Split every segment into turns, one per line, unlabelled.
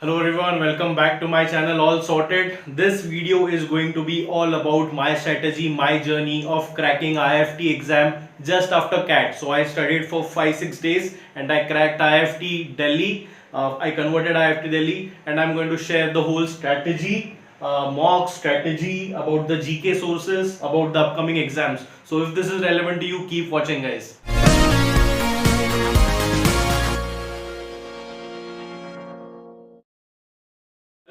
Hello everyone, welcome back to my channel All Sorted. This video is going to be all about my strategy, my journey of cracking IFT exam just after CAT. So I studied for 5-6 days and I cracked IFT Delhi. I converted IFT Delhi and I'm going to share the whole strategy, mock strategy about the GK sources, about the upcoming exams. So if this is relevant to you, keep watching guys.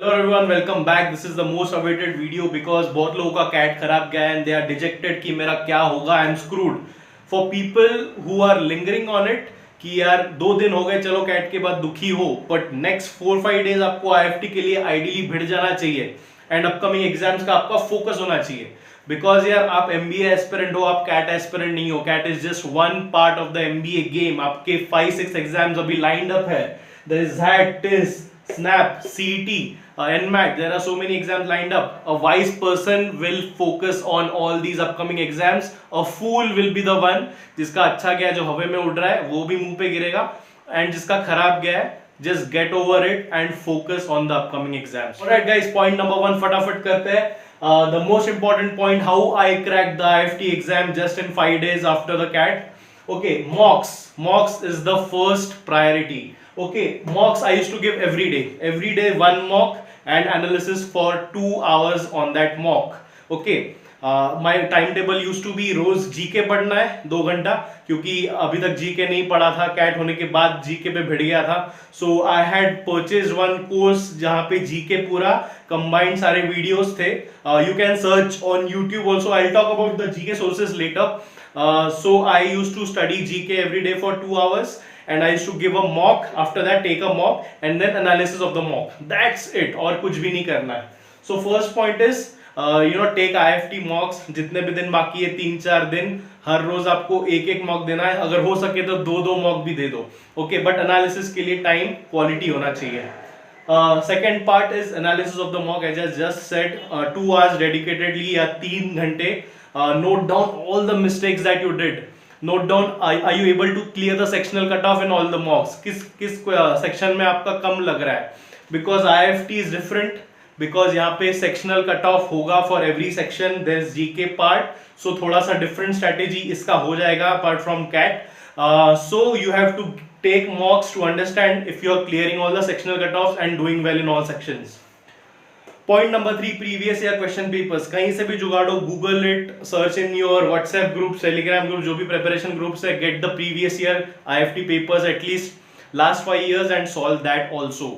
Hello everyone, welcome back. This is the most awaited video because बहुत लोगों का cat खराब गया and they are dejected कि मेरा क्या होगा, I am screwed. For people who are lingering on it कि यार 2 दिन हो गए, चलो कैट के बाद दुखी हो, बट नेक्स्ट 4-5 डेज आपको आईएफटी के लिए आइडियली भिड़ जाना चाहिए एंड अपकमिंग एग्जाम्स का आपका फोकस होना चाहिए. बिकॉज यार आप एमबीए एस्पिरेंट हो, आप कैट एस्पिरेंट नहीं हो. CAT is just one part of the MBA game. आपके 5-6 एग्जाम्स अभी लाइंड अप है. देयर इज हैट, TISS, SNAP, CET, NMAT. There are so many exams lined up. A wise person will focus on all these upcoming exams. A fool will be the one जिसका अच्छा गया, जो हवे में उड़ रहा है वो भी मुंह पे गिरेगा, and जिसका खराब गया है just get over it and focus on the upcoming exams. Alright guys, point number 1 फटाफट करते हैं. The most important point, how I cracked the IFT exam just in 5 days after the CAT. Okay, mocks is the first priority. Okay, mocks I used to give every day one mock and analysis for 2 hours on that mock. Okay, my timetable used to be रोज GK पढ़ना है 2 घंटा, क्योंकि अभी तक GK नहीं पढ़ा था. कैट होने के बाद जीके पे भिड़ गया था. So I had purchase one course जहाँ पे जीके पूरा कंबाइंड सारे वीडियोस थे. You can search on YouTube also. I talk about the GK sources later. So I used to study GK every day for 2 hours and I used to give a mock. After that take a mock and then analysis of the mock. That's it. और कुछ भी नहीं करना है. So first point is take IFT mocks. जितने भी दिन बाकी है, 3-4 दिन, हर रोज आपको एक मॉक देना है. अगर हो सके तो 2 मॉक भी दे दो. ओके, बट एनालिसिस के लिए टाइम क्वालिटी होना चाहिए. Second part is analysis of the mock. As I just said, 2 hours dedicatedly या 3 घंटे. Note down all the mistakes that you did. Note down, are you able to clear the sectional cutoff in all the mocks? किस section में आपका कम लग रहा है? Because IFT is different. Because यहाँ पे sectional cutoff होगा for every section. There's GK part. So थोड़ा सा different strategy इसका हो जाएगा apart from CAT. So you have to take mocks to understand if you are clearing all the sectional cutoffs and doing well in all sections. Point number 3, previous year question papers. कहीं से भी जुगाड़ो, Google it, search in your WhatsApp group, Telegram group, जो भी preparation groups है, get the previous year IFT papers at least last 5 years and solve that also.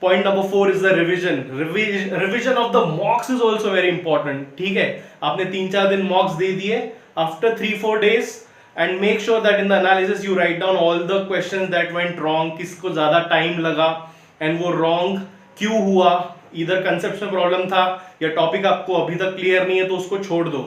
Point number 4 is the revision of the mocks is also very important. ठीक है, आपने 3-4 दिन mocks दे दिए. After 3-4 days and make sure that in the analysis you write down all the questions that went wrong, किसको ज्यादा time लगा and वो wrong क्यों हुआ. इधर कंसेप्शन प्रॉब्लम था या टॉपिक आपको अभी तक क्लियर नहीं है तो उसको छोड़ दो,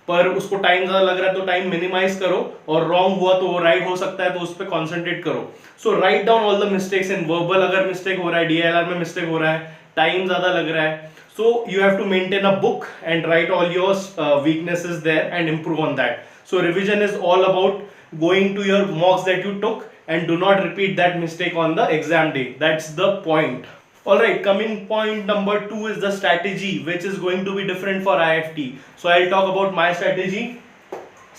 पर उसको टाइम ज्यादा लग रहा है तो टाइम मिनिमाइज करो, और रॉन्ग हुआ तो वो राइट हो सकता है तो उस पर कॉन्सेंट्रेट करो. So write down all the mistakes in verbal. अगर मिस्टेक हो रहा है, डीएलआर में मिस्टेक हो रहा है, टाइम ज्यादा लग रहा है, so you have to maintain a book and write all your weaknesses there and improve on that. So revision is all about going to your mocks that you took and do not repeat that mistake on the exam day. That's the point. Alright, coming point number 2 is the strategy, which is going to be different for IFT. So I'll talk about my strategy.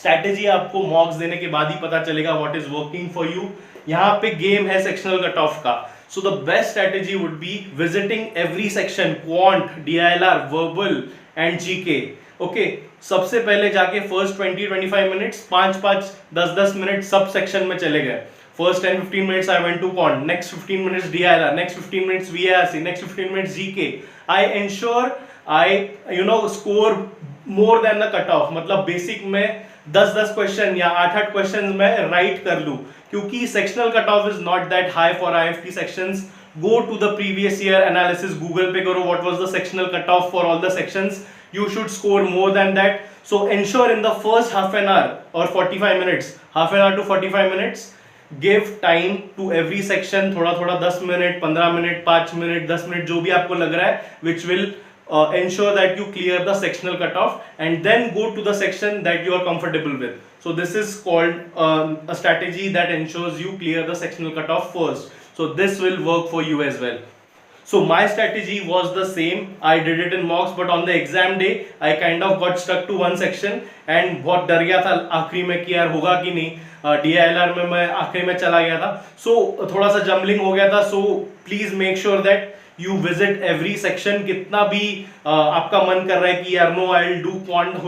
Strategy आपको mocks देने के बाद ही पता चलेगा what is working for you. यहाँ पे game है sectional cutoff का. So the best strategy would be visiting every section, quant, DILR, verbal and GK. Okay, सबसे पहले जाके first 20-25 minutes, 5-5, 10-10 minute sub section में चले गए. First 10-15 minutes I went to quant, next 15 minutes DILR, next 15 minutes VARC, next 15 minutes GK. I ensure I score more than the cutoff. मतलब basic में 10-10 question या 8-8 question में right कर लूँ, क्योंकि sectional cutoff is not that high for IFT sections. Go to the previous year analysis, Google पे करो what was the sectional cutoff for all the sections. You should score more than that. So ensure in the first half an hour or 45 minutes, half an hour to 45 minutes, give time to every section. थोड़ा थोड़ा 10 minute, 15 minute, 5 minute, 10 minute, जो भी आपको लग रहा है, which will ensure that you clear the sectional cutoff and then go to the section that you are comfortable with. So this is called a strategy that ensures you clear the sectional cutoff first. So this will work for you as well. So my strategy was the same. I did it in mocks, but on the exam day I kind of got stuck to one section and बहुत डर गया था आखिरी में कि यार होगा कि नहीं. DILR में मैं आखिरी में चला गया था, so थोड़ा सा जम्बलिंग हो गया था. So please make sure that you visit every section. कितना भी आपका मन कर रहा है कि यार no I'll do quant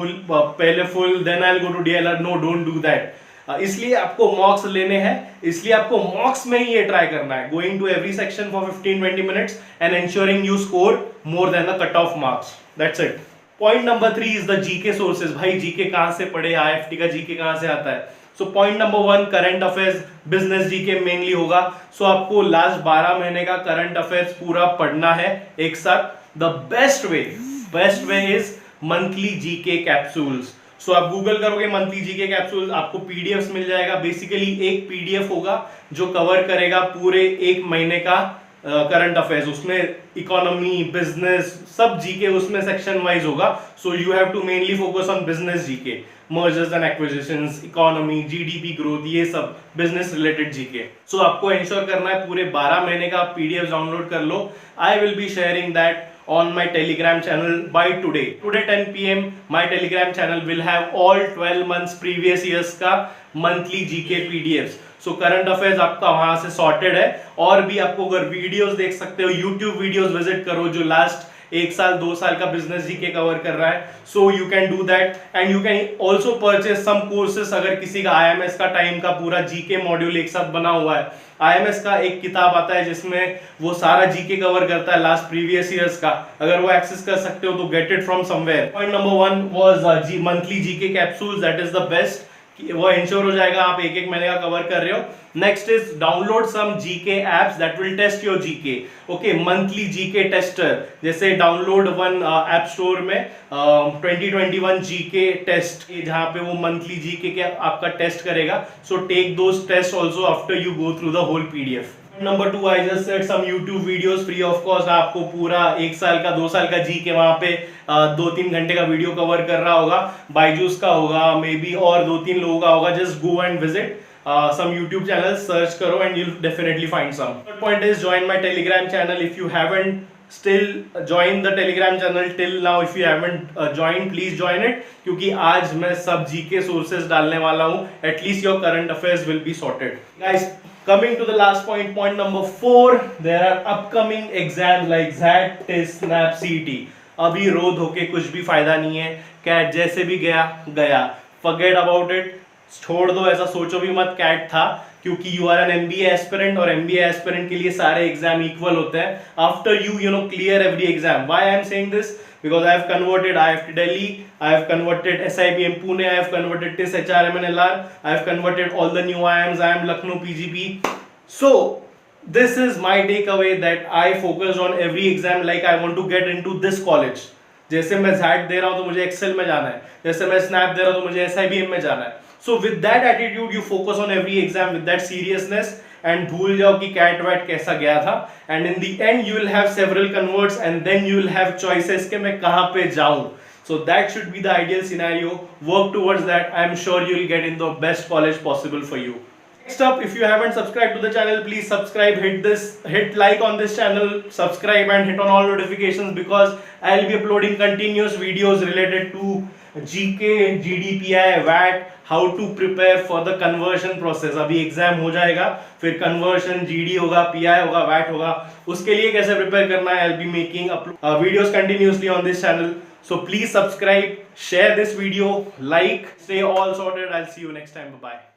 पहले full then I'll go to DILR, no don't do that. इसलिए आपको मॉक्स लेने हैं, इसलिए आपको मॉक्स में ही ये ट्राई करना है. Going to every section for 15-20 minutes and ensuring you score more than the cut off marks. That's it. Point number 3 is the GK sources. भाई जीके कहां से पढ़े, IFT का जीके कहां से आता है? So point number 1, current affairs, business GK mainly होगा. सो आपको लास्ट 12 महीने का करंट अफेयर्स पूरा पढ़ना है एक साथ. The best way is monthly GK capsules. So आप गूगल करोगे मंथली जीके कैप्सूल, आपको पीडीएफ्स मिल जाएगा. बेसिकली एक पीडीएफ होगा जो कवर करेगा पूरे एक महीने का करंट अफेयर्स. उसमें इकोनॉमी, बिजनेस, सब जीके उसमें सेक्शन वाइज होगा. So you have to mainly focus on business GK, mergers and acquisitions, economy, GDP growth, ये सब बिजनेस रिलेटेड जीके. सो आपको इंश्योर करना है पूरे 12 महीने का पीडीएफ डाउनलोड कर लो. I will be sharing that on my Telegram channel by today 10 PM. My Telegram channel will have all 12 months previous years का monthly GK PDFs. So current affairs आपका वहां से sorted है. और भी आपको अगर वीडियोस देख सकते हो, YouTube वीडियोस विजिट करो जो लास्ट 1 साल 2 साल का बिजनेस जीके कवर कर रहा है. So you can do that and you can also purchase some courses. अगर किसी का IMS का टाइम का पूरा जीके मॉड्यूल एक साथ बना हुआ है, IMS का एक किताब आता है जिसमें वो सारा जीके कवर करता है लास्ट प्रीवियस ईयर्स का. अगर वो एक्सेस कर सकते हो तो get it from somewhere. Point number 1 was monthly GK capsules. That is the best. वो इंश्योर हो जाएगा आप एक महीने का कवर कर रहे हो. Next is download some GK apps that will test your GK. Okay, monthly GK tester. जैसे डाउनलोड वन ऐप स्टोर में 2021 जीके टेस्ट, जहां पे वो मंथली जीके के आपका टेस्ट करेगा. So take those test also after you go through the whole PDF. Number 2, I just said some YouTube videos free of cost. आपको पूरा 1 साल का 2 साल का जीके वहां पे 2-3 घंटे का वीडियो कवर कर रहा होगा. बायजूस का होगा, मे बी और 2-3 लोगों का होगा. Just go and visit some YouTube channels, search karo and you'll definitely find some. Third point is join my Telegram channel. If you haven't still joined the Telegram channel till now, if you haven't joined, please join it. क्योंकि आज मैं सब GK sources डालने वाला हूँ. At least your current affairs will be sorted. Guys, coming to the last point, point number 4, there are upcoming exams like ZAT, TIS, SNAP, CET. अभी रो धो के कुछ भी फायदा नहीं है. कैट जैसे भी गया, forget about it. छोड़ दो, ऐसा सोचो भी मत कैट था, क्योंकि you are an MBA aspirant और MBA एस्पिरेंट के लिए सारे एग्जाम इक्वल होते हैं. After you no clear every exam. Why I am saying this? because I have converted IFT Delhi, I have converted SIBM Pune, I have converted TIS HRM and LR, I have converted all the new IIMs, IIM Lucknow PGP. So this is my takeaway, that I focused on every exam like I want to get into this college. जैसे मैं ZAT दे रहा हूँ तो मुझे Excel में जाना है, जैसे मैं स्नैप दे रहा हूँ तो मुझे SIBM में जाना है. So with that attitude you focus on every exam with that seriousness and भूल जाओ कि कैट वैट कैसा गया था. And in the end you will have several converts and then you will have choices कि मैं कहाँ पे जाऊँ. So that should be the ideal scenario. Work towards that. I am sure you will get in the best college possible for you. Next up, if you haven't subscribed to the channel, please subscribe, hit like on this channel, subscribe and hit on all notifications, because I'll be uploading continuous videos related to GK, GDPI, VAT, how to prepare for the conversion process. अभी exam हो जाएगा, फिर conversion, GD होगा, PI होगा, VAT होगा, उसके लिए कैसे प्रिपेयर करना है. I'll be making videos continuously on this channel. So please subscribe, share this video, like, stay all sorted. I'll see you next time. Bye bye.